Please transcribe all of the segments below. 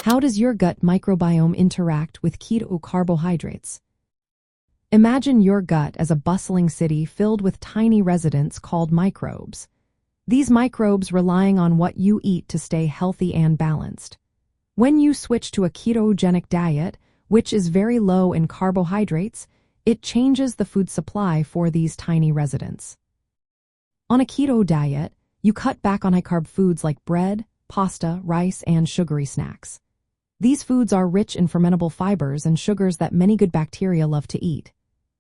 How does your gut microbiome interact with keto carbohydrates? Imagine your gut as a bustling city filled with tiny residents called microbes. These microbes relying on what you eat to stay healthy and balanced. When you switch to a ketogenic diet, which is very low in carbohydrates, it changes the food supply for these tiny residents. On a keto diet, you cut back on high-carb foods like bread, pasta, rice, and sugary snacks. These foods are rich in fermentable fibers and sugars that many good bacteria love to eat.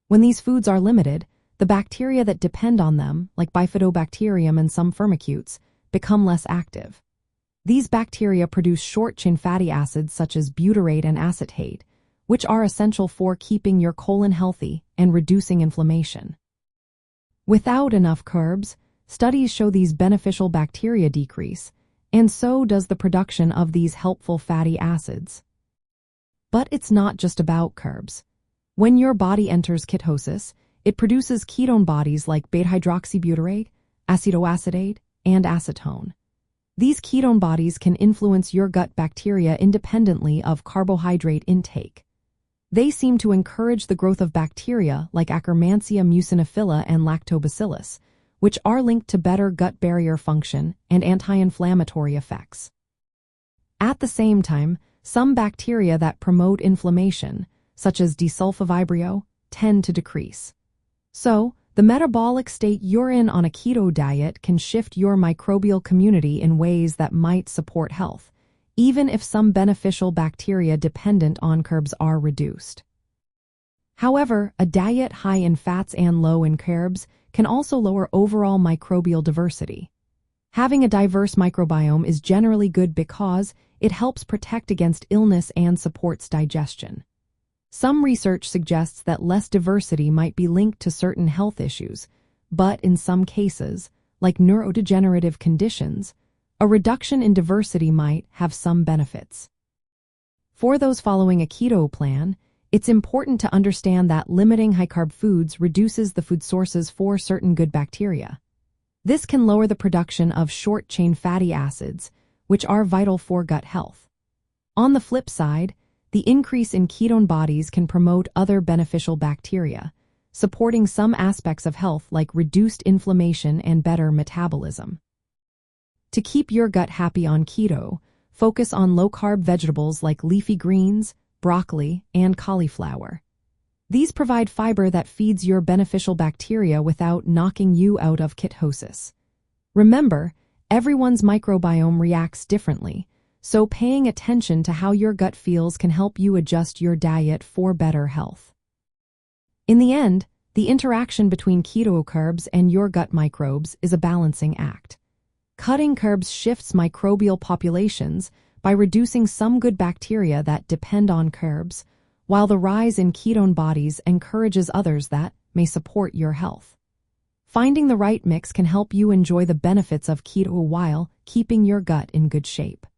When these foods are limited, the bacteria that depend on them, like bifidobacterium and some firmicutes, become less active. These bacteria produce short-chain fatty acids such as butyrate and acetate, which are essential for keeping your colon healthy and reducing inflammation. Without enough carbs, studies show these beneficial bacteria decrease, and so does the production of these helpful fatty acids. But it's not just about carbs. When your body enters ketosis, it produces ketone bodies like beta-hydroxybutyrate, acetoacetate, and acetone. These ketone bodies can influence your gut bacteria independently of carbohydrate intake. They seem to encourage the growth of bacteria like Akkermansia muciniphila and lactobacillus, which are linked to better gut barrier function and anti-inflammatory effects. At the same time, some bacteria that promote inflammation, such as desulfovibrio, tend to decrease. So, the metabolic state you're in on a keto diet can shift your microbial community in ways that might support health, even if some beneficial bacteria dependent on carbs are reduced. However, a diet high in fats and low in carbs can also lower overall microbial diversity. Having a diverse microbiome is generally good because it helps protect against illness and supports digestion. Some research suggests that less diversity might be linked to certain health issues, but in some cases, like neurodegenerative conditions, a reduction in diversity might have some benefits. For those following a keto plan, it's important to understand that limiting high-carb foods reduces the food sources for certain good bacteria. This can lower the production of short-chain fatty acids, which are vital for gut health. On the flip side, the increase in ketone bodies can promote other beneficial bacteria, supporting some aspects of health like reduced inflammation and better metabolism. To keep your gut happy on keto, focus on low-carb vegetables like leafy greens, broccoli, and cauliflower. These provide fiber that feeds your beneficial bacteria without knocking you out of ketosis. Remember, everyone's microbiome reacts differently, so paying attention to how your gut feels can help you adjust your diet for better health. In the end, the interaction between keto carbs and your gut microbes is a balancing act. Cutting carbs shifts microbial populations by reducing some good bacteria that depend on carbs, while the rise in ketone bodies encourages others that may support your health. Finding the right mix can help you enjoy the benefits of keto while keeping your gut in good shape.